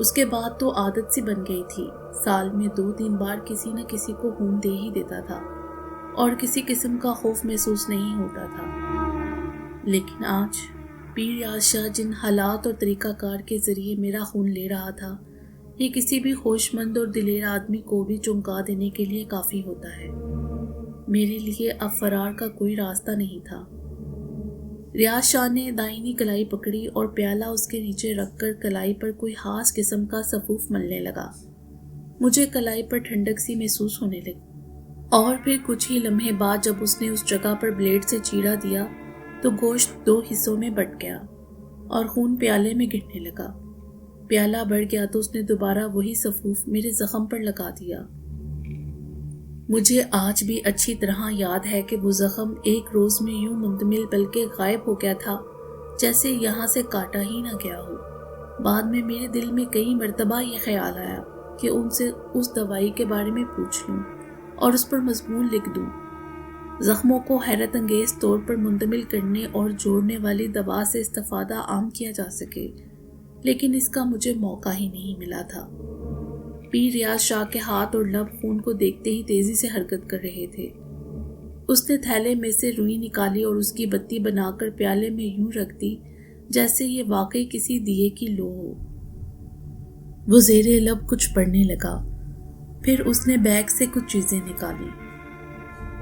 اس کے بعد تو عادت سی بن گئی تھی، سال میں 2-3 بار کسی نہ کسی کو خون دے ہی دیتا تھا اور کسی قسم کا خوف محسوس نہیں ہوتا تھا۔ لیکن آج پیر ریاض شاہ جن حالات اور طریقہ کار کے ذریعے میرا خون لے رہا تھا، یہ کسی بھی ہوش مند اور دلیر آدمی کو بھی چونکا دینے کے لیے کافی ہوتا ہے۔ میرے لیے اب فرار کا کوئی راستہ نہیں تھا۔ ریاض شاہ نے دائنی کلائی پکڑی اور پیالہ اس کے نیچے رکھ کر کلائی پر کوئی خاص قسم کا سفوف ملنے لگا۔ مجھے کلائی پر ٹھنڈک سی محسوس ہونے لگی، اور پھر کچھ ہی لمحے بعد جب اس نے اس جگہ پر بلیڈ سے چیرا دیا تو گوشت 2 حصوں میں بٹ گیا اور خون پیالے میں گرنے لگا۔ پیالہ بڑھ گیا تو اس نے دوبارہ وہی سفوف میرے زخم پر لگا دیا۔ مجھے آج بھی اچھی طرح یاد ہے کہ وہ زخم ایک روز میں یوں منتمل بلکہ غائب ہو گیا تھا جیسے یہاں سے کاٹا ہی نہ گیا ہو۔ بعد میں میرے دل میں کئی مرتبہ یہ خیال آیا کہ ان سے اس دوائی کے بارے میں پوچھ لوں اور اس پر مضمون لکھ دوں۔ زخموں کو حیرت انگیز طور پر منتمل کرنے اور جوڑنے والی دوا سے استفادہ عام کیا جا سکے، لیکن اس کا مجھے موقع ہی نہیں ملا تھا۔ پیر ریاض شاہ کے ہاتھ اور لب خون کو دیکھتے ہی تیزی سے حرکت کر رہے تھے۔ اس نے تھیلے میں سے روئی نکالی اور اس کی بتی بنا کر پیالے میں یوں رکھ دی جیسے یہ واقعی کسی دیے کی لو ہو۔ وہ زیر لب کچھ پڑھنے لگا، پھر اس نے بیگ سے کچھ چیزیں نکالی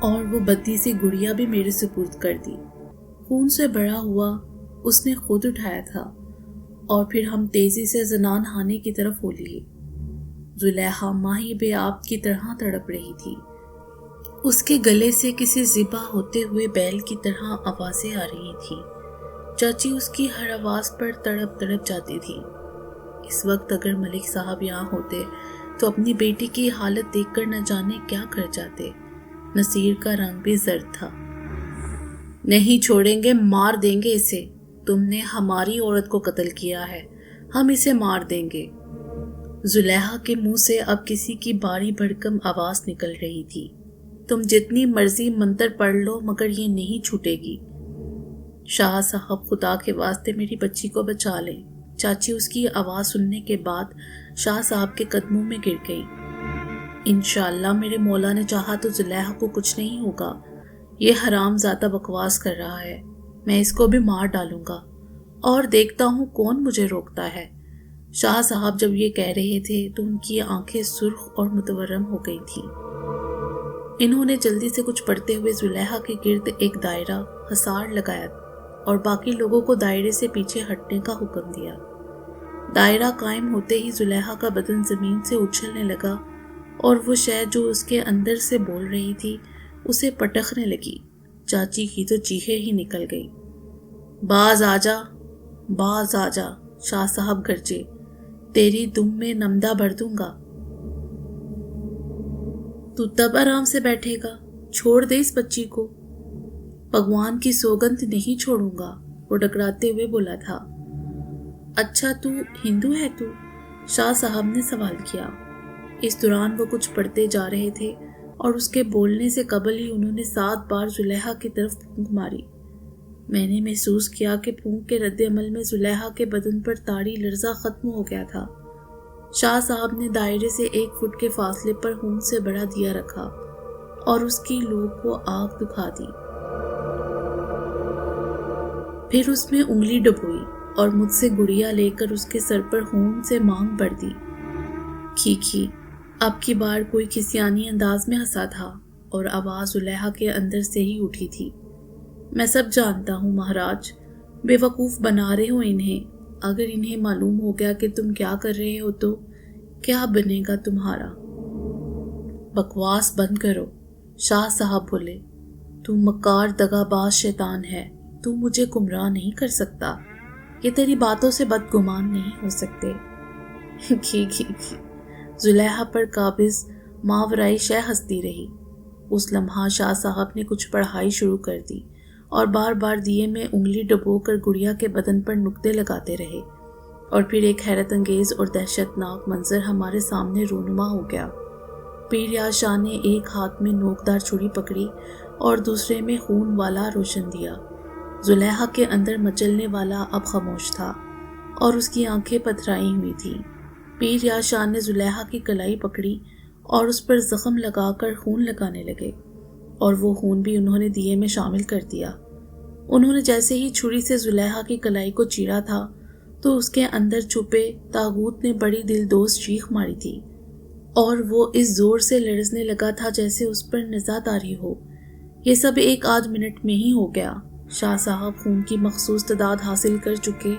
اور وہ بتی سے گڑیا بھی میرے سپرد کر دی۔ خون سے بھرا ہوا اس نے خود اٹھایا تھا اور پھر ہم تیزی سے زنان خانے کی طرف ہو لیے۔ زلیخا ماہی بے آب کی طرح تڑپ رہی تھی۔ اس کے گلے سے کسی ذبح ہوتے ہوئے بیل کی طرح آوازیں آ رہی تھیں۔ چاچی اس کی ہر آواز پر تڑپ تڑپ جاتی تھی۔ اس وقت اگر ملک صاحب یہاں ہوتے تو اپنی بیٹی کی حالت دیکھ کر نہ جانے کیا کر جاتے۔ نصیر کا رنگ بھی زرد تھا۔ نہیں چھوڑیں گے، مار دیں گے اسے۔ تم نے ہماری عورت کو قتل کیا ہے، ہم اسے مار دیں گے۔ زلیخا کے منہ سے اب کسی کی باری بھڑکم آواز نکل رہی تھی۔ تم جتنی مرضی منتر پڑھ لو مگر یہ نہیں چھوٹے گی۔ شاہ صاحب خدا کے واسطے میری بچی کو بچا لیں۔ چاچی اس کی آواز سننے کے بعد شاہ صاحب کے قدموں میں گر گئی۔ انشاءاللہ میرے مولا نے چاہا تو زلیخا کو کچھ نہیں ہوگا۔ یہ حرام زادہ بکواس کر رہا ہے، میں اس کو بھی مار ڈالوں گا اور دیکھتا ہوں کون مجھے روکتا ہے۔ شاہ صاحب جب یہ کہہ رہے تھے تو ان کی آنکھیں سرخ اور متورم ہو گئی تھیں۔ انہوں نے جلدی سے کچھ پڑھتے ہوئے زلیخا کے گرد ایک دائرہ حصار لگایا اور باقی لوگوں کو دائرے سے پیچھے ہٹنے کا حکم دیا۔ دائرہ قائم ہوتے ہی زلیخا کا بدن زمین سے اچھلنے لگا اور وہ شے جو اس کے اندر سے بول رہی تھی اسے پٹخنے لگی۔ چاچی کی تو چیخیں ہی نکل گئی۔ باز آجا، باز آجا، شاہ صاحب گرجے، تیری دم میں نمدہ بھر دوں گا۔ تو تب آرام سے بیٹھے گا، چھوڑ دے اس بچی کو۔ بھگوان کی سوگند نہیں چھوڑوں گا، وہ ڈکراتے ہوئے بولا تھا۔ اچھا تو ہندو ہے تو؟ شاہ صاحب نے سوال کیا۔ اس دوران وہ کچھ پڑھتے جا رہے تھے اور اس کے بولنے سے قبل ہی انہوں نے 7 بار زلیخا کی طرف پھونک ماری۔ میں نے محسوس کیا کہ پھونک کے رد عمل میں زلیخا کے بدن پر طاری لرزہ ختم ہو گیا تھا۔ شاہ صاحب نے دائرے سے 1 فٹ کے فاصلے پر خون سے بڑا دیا رکھا اور اس کی لو کو آگ دکھا دی۔ پھر اس میں انگلی ڈبوئی اور مجھ سے گڑیا لے کر اس کے سر پر خون سے مانگ بھر دی۔ کھی اب کی بار کوئی کھسیانی انداز میں ہنسا تھا اور آواز زلیخا کے اندر سے ہی اٹھی تھی۔ میں سب جانتا ہوں مہاراج، بے وقوف بنا رہے ہو انہیں۔ اگر انہیں معلوم ہو گیا کہ تم کیا کر رہے ہو تو کیا بنے گا تمہارا؟ بکواس بند کرو، شاہ صاحب بولے۔ تو مکار دغا باز شیطان ہے، تو مجھے گمراہ نہیں کر سکتا، یہ تیری باتوں سے بدگمان نہیں ہو سکتے۔ گھی زلیخا پر قابض ماورائی شے ہنستی رہی۔ اس لمحہ شاہ صاحب نے کچھ پڑھائی شروع کر دی اور بار بار دیے میں انگلی ڈبو کر گڑیا کے بدن پر نقطے لگاتے رہے، اور پھر ایک حیرت انگیز اور دہشت ناک منظر ہمارے سامنے رونما ہو گیا۔ پیر ریاض شاہ نے ایک ہاتھ میں نوکدار چھری پکڑی اور دوسرے میں خون والا روشن دیا۔ زلیخا کے اندر مچلنے والا اب خاموش تھا اور اس کی آنکھیں پتھرائی ہوئی تھیں۔ پیر یار شاہ نے زلیخا کی کلائی پکڑی اور اس پر زخم لگا کر خون لگانے لگے، اور وہ خون بھی انہوں نے دیے میں شامل کر دیا۔ انہوں نے جیسے ہی چھری سے زلیخا کی کلائی کو چیرا تھا تو اس کے اندر چھپے طاغوت نے بڑی دلدوز چیخ ماری تھی، اور وہ اس زور سے لرزنے لگا تھا جیسے اس پر نزا طاری ہو۔ یہ سب 1 منٹ میں ہی ہو گیا۔ شاہ صاحب خون کی مخصوص تعداد حاصل کر چکے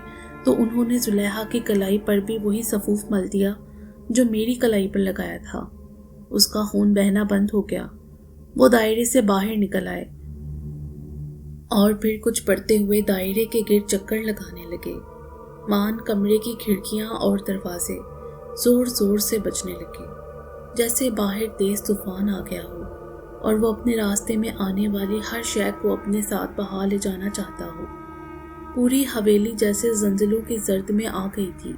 تو انہوں نے زلیخا کی کلائی پر بھی وہی سفوف مل دیا جو میری کلائی پر لگایا تھا۔ اس کا خون بہنا بند ہو گیا۔ وہ دائرے سے باہر نکل آئے اور پھر کچھ پڑتے ہوئے دائرے کے گرد چکر لگانے لگے۔ مان کمرے کی کھڑکیاں اور دروازے زور زور سے بجنے لگے، جیسے باہر تیز طوفان آ گیا ہو اور وہ اپنے راستے میں آنے والی ہر شے کو اپنے ساتھ بہا لے جانا چاہتا ہو۔ پوری حویلی جیسے زلزلوں کی زرد میں آ گئی تھی۔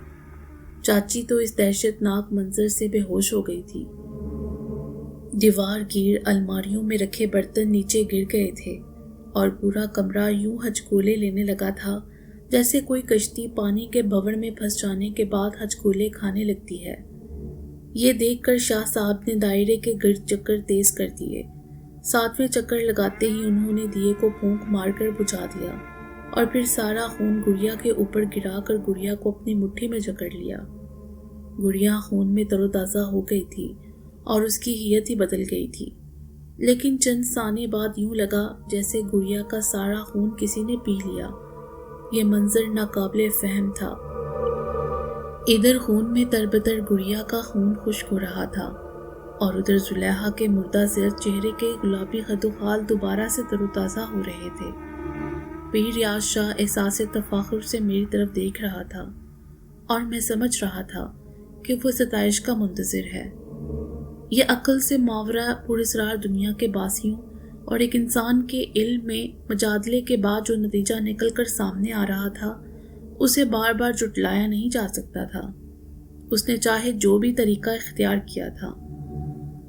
چاچی تو اس دہشت ناک منظر سے بے ہوش ہو گئی تھی۔ دیوار گیر الماریوں میں رکھے برتن نیچے گر گئے تھے اور پورا کمرہ یوں ہچکولے لینے لگا تھا جیسے کوئی کشتی پانی کے بھنور میں پھنس جانے کے بعد ہچکولے کھانے لگتی ہے۔ یہ دیکھ کر شاہ صاحب نے دائرے کے گرد چکر تیز کر دیے۔ 7ویں چکر لگاتے ہی انہوں نے دیے کو پھونک مار کر بجھا دیا اور پھر سارا خون گڑیا کے اوپر گرا کر گڑیا کو اپنی مٹھی میں جکڑ لیا۔ گڑیا خون میں تر و تازہ ہو گئی تھی اور اس کی حیت ہی بدل گئی تھی، لیکن چند ثانے بعد یوں لگا جیسے گڑیا کا سارا خون کسی نے پی لیا۔ یہ منظر ناقابل فہم تھا۔ ادھر خون میں تربتر گڑیا کا خون خشک ہو رہا تھا اور ادھر زلیخا کے مردہ زرد چہرے کے گلابی خد و خال دوبارہ سے تر و تازہ ہو رہے تھے۔ پیر ریاض شاہ احساس تفاخر سے میری طرف دیکھ رہا تھا اور میں سمجھ رہا تھا کہ وہ ستائش کا منتظر ہے۔ یہ عقل سے ماورا پراسرار دنیا کے باسیوں اور ایک انسان کے علم میں مجادلے کے بعد جو نتیجہ نکل کر سامنے آ رہا تھا اسے بار بار جھٹلایا نہیں جا سکتا تھا۔ اس نے چاہے جو بھی طریقہ اختیار کیا تھا،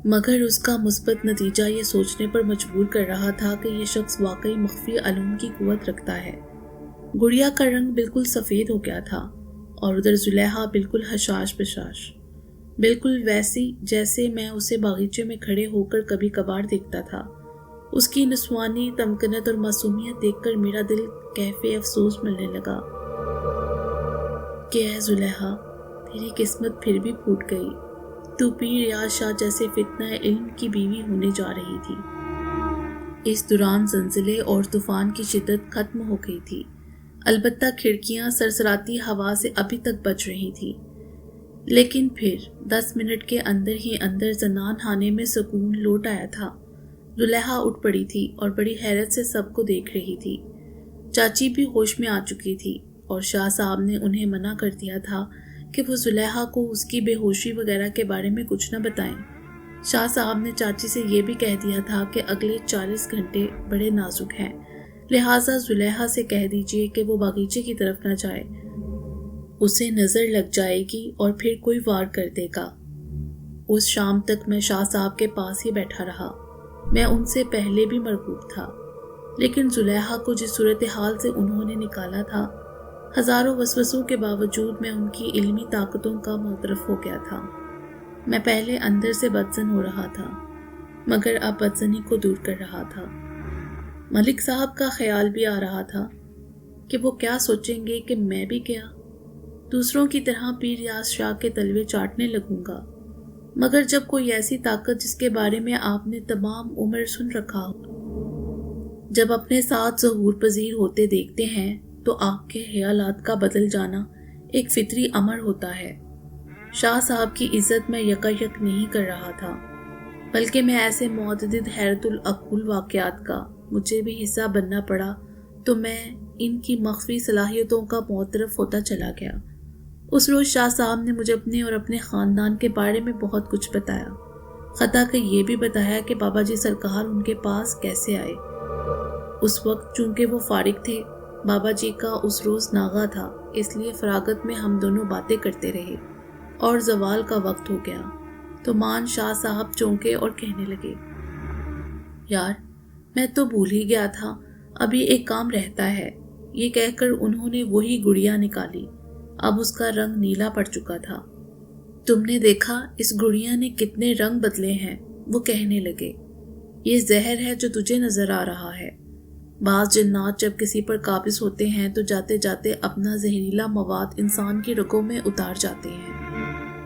مگر اس کا مثبت نتیجہ یہ سوچنے پر مجبور کر رہا تھا کہ یہ شخص واقعی مخفی علوم کی قوت رکھتا ہے۔ گڑیا کا رنگ بالکل سفید ہو گیا تھا اور ادھر زلیخا بالکل حشاش بشاش، بالکل ویسی جیسے میں اسے باغیچے میں کھڑے ہو کر کبھی کبھار دیکھتا تھا۔ اس کی نسوانی تمکنت اور معصومیت دیکھ کر میرا دل کیف افسوس ملنے لگا کہ اے زلیخا، تیری قسمت پھر بھی پھوٹ گئی۔ تو پیر ریاض شاہ جیسے فتنہ علم کی بیوی ہونے جا رہی تھی۔ اس دوران زلزلے اور طوفان کی شدت ختم ہو گئی تھی، البتہ کھڑکیاں سرسراتی ہوا سے ابھی تک بج رہی تھی۔ لیکن پھر 10 منٹ کے اندر ہی اندر زنان خانے میں سکون لوٹ آیا تھا۔ زلیخا اٹھ پڑی تھی اور بڑی حیرت سے سب کو دیکھ رہی تھی۔ چاچی بھی ہوش میں آ چکی تھی اور شاہ صاحب نے انہیں منع کر دیا تھا کہ وہ زلیخا کو اس کی بے ہوشی وغیرہ کے بارے میں کچھ نہ بتائیں۔ شاہ صاحب نے چاچی سے یہ بھی کہہ دیا تھا کہ اگلے 40 گھنٹے بڑے نازک ہیں، لہٰذا زلیخا سے کہہ دیجئے کہ وہ باغیچے کی طرف نہ جائے، اسے نظر لگ جائے گی اور پھر کوئی وار کر دے گا۔ اس شام تک میں شاہ صاحب کے پاس ہی بیٹھا رہا۔ میں ان سے پہلے بھی مرغوب تھا، لیکن زلیخا کو جس صورتحال سے انہوں نے نکالا تھا، ہزاروں وسوسوں کے باوجود میں ان کی علمی طاقتوں کا معترف ہو گیا تھا۔ میں پہلے اندر سے بدظن ہو رہا تھا، مگر اب بدظنی کو دور کر رہا تھا۔ ملک صاحب کا خیال بھی آ رہا تھا کہ وہ کیا سوچیں گے کہ میں بھی کیا دوسروں کی طرح پیر ریاض شاہ کے تلوے چاٹنے لگوں گا، مگر جب کوئی ایسی طاقت جس کے بارے میں آپ نے تمام عمر سن رکھا ہو، جب اپنے ساتھ ظہور پذیر ہوتے دیکھتے ہیں تو آپ کے خیالات کا بدل جانا ایک فطری امر ہوتا ہے۔ شاہ صاحب کی عزت میں یکایک نہیں کر رہا تھا، بلکہ میں ایسے معتدد حیرت العقول واقعات کا مجھے بھی حصہ بننا پڑا تو میں ان کی مخفی صلاحیتوں کا معترف ہوتا چلا گیا۔ اس روز شاہ صاحب نے مجھے اپنے اور اپنے خاندان کے بارے میں بہت کچھ بتایا، خطا کہ یہ بھی بتایا کہ بابا جی سرکار ان کے پاس کیسے آئے۔ اس وقت چونکہ وہ فارغ تھے، بابا جی کا اس روز ناغہ تھا، اس لیے فراغت میں ہم دونوں باتیں کرتے رہے اور زوال کا وقت ہو گیا تو مان شاہ صاحب چونکے اور کہنے لگے، یار میں تو بھول ہی گیا تھا، ابھی ایک کام رہتا ہے۔ یہ کہہ کر انہوں نے وہی گڑیا نکالی، اب اس کا رنگ نیلا پڑ چکا تھا۔ تم نے دیکھا اس گڑیا نے کتنے رنگ بدلے ہیں، وہ کہنے لگے۔ یہ زہر ہے جو تجھے نظر آ رہا ہے۔ بعض جنات جب کسی پر قابض ہوتے ہیں تو جاتے جاتے اپنا زہریلا مواد انسان کی رگوں میں اتار جاتے ہیں۔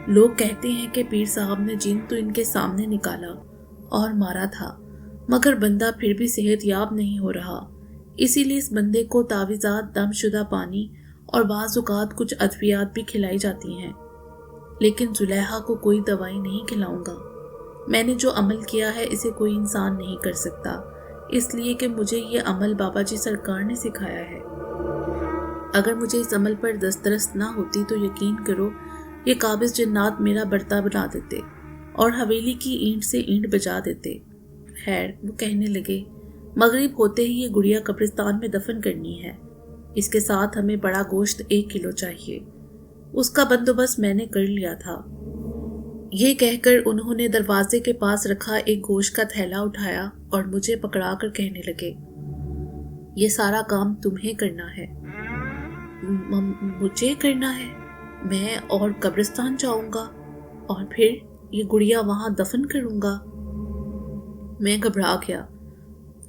لوگ کہتے ہیں کہ پیر صاحب نے جن تو ان کے سامنے نکالا اور مارا تھا، مگر بندہ پھر بھی صحت یاب نہیں ہو رہا، اسی لیے اس بندے کو تعویذات، دم شدہ پانی اور بعض اوقات کچھ ادویات بھی کھلائی جاتی ہیں، لیکن زلیخا کو کوئی دوائی نہیں کھلاؤں گا۔ میں نے جو عمل کیا ہے اسے کوئی انسان نہیں کر سکتا، اس لیے کہ مجھے یہ عمل بابا جی سرکار نے سکھایا ہے۔ اگر مجھے اس عمل پر دسترس نہ ہوتی تو یقین کرو یہ قابض جنات میرا برتا بنا دیتے اور حویلی کی اینٹ سے اینٹ بجا دیتے۔ خیر، وہ کہنے لگے، مغرب ہوتے ہی یہ گڑیا قبرستان میں دفن کرنی ہے، اس کے ساتھ ہمیں بڑا گوشت 1 کلو چاہیے۔ اس کا بندوبست میں نے کر لیا تھا۔ یہ کہہ کر انہوں نے دروازے کے پاس رکھا ایک گوشت کا تھیلا اٹھایا اور مجھے پکڑا کر کہنے لگے، یہ سارا کام تمہیں کرنا ہے۔ مجھے کرنا ہے؟ میں اور قبرستان جاؤں گا اور پھر یہ گڑیا وہاں دفن کروں گا؟ میں گھبرا گیا۔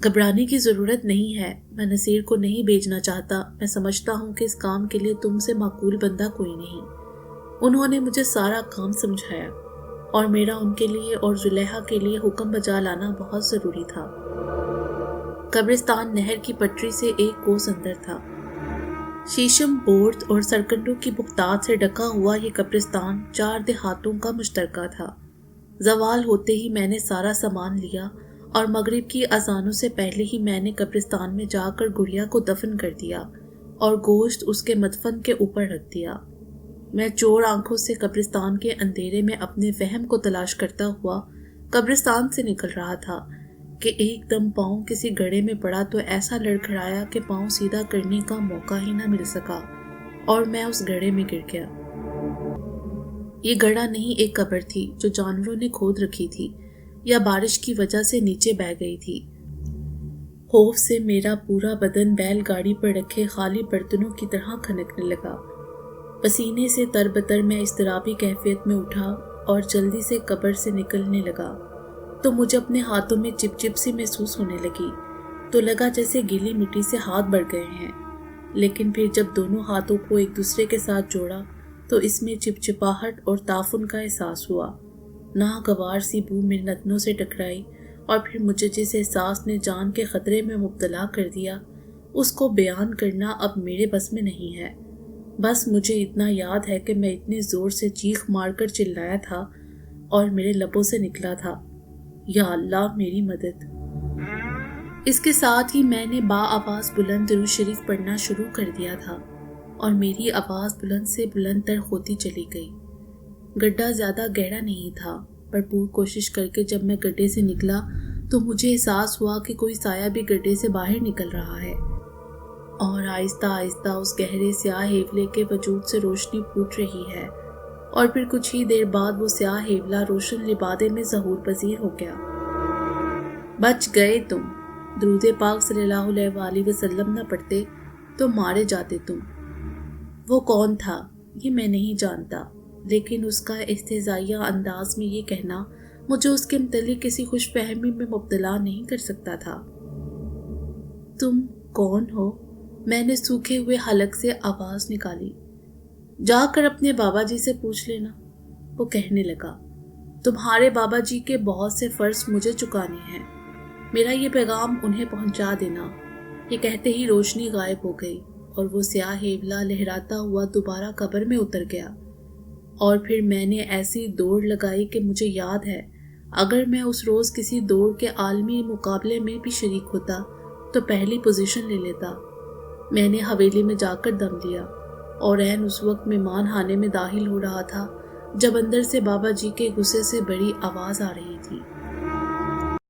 گھبرانے کی ضرورت نہیں ہے، میں نصیر کو نہیں بھیجنا چاہتا، میں سمجھتا ہوں کہ اس کام کے لیے تم سے معقول بندہ کوئی نہیں۔ انہوں نے مجھے سارا کام سمجھایا اور میرا ان کے لیے اور زلیخا کے لیے حکم بجا لانا بہت ضروری تھا۔ قبرستان نہر کی پٹری سے 1 کوس اندر تھا۔ شیشم، بورد اور سرکنڈوں کی بختات سے ڈھکا ہوا یہ قبرستان 4 دیہاتوں کا مشترکہ تھا۔ زوال ہوتے ہی میں نے سارا سامان لیا اور مغرب کی اذانوں سے پہلے ہی میں نے قبرستان میں جا کر گڑیا کو دفن کر دیا اور گوشت اس کے مدفن کے اوپر رکھ دیا۔ میں چور آنکھوں سے قبرستان کے اندھیرے میں اپنے وہم کو تلاش کرتا ہوا قبرستان سے نکل رہا تھا کہ ایک دم پاؤں کسی گڑھے میں پڑا تو ایسا لڑکھڑایا کہ پاؤں سیدھا کرنے کا موقع ہی نہ مل سکا اور میں اس گڑھے میں گر گیا۔ یہ گڑھا نہیں، ایک قبر تھی جو جانوروں نے کھود رکھی تھی یا بارش کی وجہ سے نیچے بہہ گئی تھی۔ خوف سے میرا پورا بدن بیل گاڑی پر رکھے خالی برتنوں کی طرح کھنکنے لگا۔ پسینے سے تربتر میں اضطرابی کیفیت میں اٹھا اور جلدی سے قبر سے نکلنے لگا تو مجھے اپنے ہاتھوں میں چپ چپ سی محسوس ہونے لگی، تو لگا جیسے گیلی مٹی سے ہاتھ بڑھ گئے ہیں، لیکن پھر جب دونوں ہاتھوں کو ایک دوسرے کے ساتھ جوڑا تو اس میں چپچپاہٹ اور تعفن کا احساس ہوا۔ ناگوار سی بو میری نتنوں سے ٹکرائی اور پھر مجھے جس احساس نے جان کے خطرے میں مبتلا کر دیا اس کو بیان کرنا اب میرے بس میں نہیں ہے۔ بس مجھے اتنا یاد ہے کہ میں اتنے زور سے چیخ مار کر چلایا تھا اور میرے لبوں سے نکلا تھا، یا اللہ میری مدد۔ اس کے ساتھ ہی میں نے با آواز بلند درود شریف پڑھنا شروع کر دیا تھا اور میری آواز بلند سے بلند تر ہوتی چلی گئی۔ گڈھا زیادہ گہرا نہیں تھا، بھرپور کوشش کر کے جب میں گڈھے سے نکلا تو مجھے احساس ہوا کہ کوئی سایہ بھی گڈھے سے باہر نکل رہا ہے اور آہستہ آہستہ اس گہرے سیاہ ہیولے کے وجود سے روشنی پھوٹ رہی ہے، اور پھر کچھ ہی دیر بعد وہ سیاہ ہیولا روشن لبادے میں ظہور پذیر ہو گیا۔ بچ گئے تم، درود پاک صلی اللہ علیہ وآلہ وسلم نہ پڑھتے تو مارے جاتے تم۔ وہ کون تھا یہ میں نہیں جانتا، لیکن اس کا استہزائیہ انداز میں یہ کہنا مجھے اس کے متعلق کسی خوش فہمی میں مبتلا نہیں کر سکتا تھا۔ تم کون ہو؟ میں نے سوکھے ہوئے حلق سے آواز نکالی۔ جا کر اپنے بابا جی سے پوچھ لینا، وہ کہنے لگا۔ تمہارے بابا جی کے بہت سے فرض مجھے چکانے ہیں، میرا یہ پیغام انہیں پہنچا دینا۔ یہ کہتے ہی روشنی غائب ہو گئی اور وہ سیاہ ہیولا لہراتا ہوا دوبارہ قبر میں اتر گیا، اور پھر میں نے ایسی دوڑ لگائی کہ مجھے یاد ہے اگر میں اس روز کسی دوڑ کے عالمی مقابلے میں بھی شریک ہوتا تو پہلی پوزیشن لے لیتا۔ میں نے حویلی میں جا کر دم لیا اور عین اس وقت مہمان خانے میں داخل ہو رہا تھا جب اندر سے بابا جی کے غصے سے بڑی آواز آ رہی تھی۔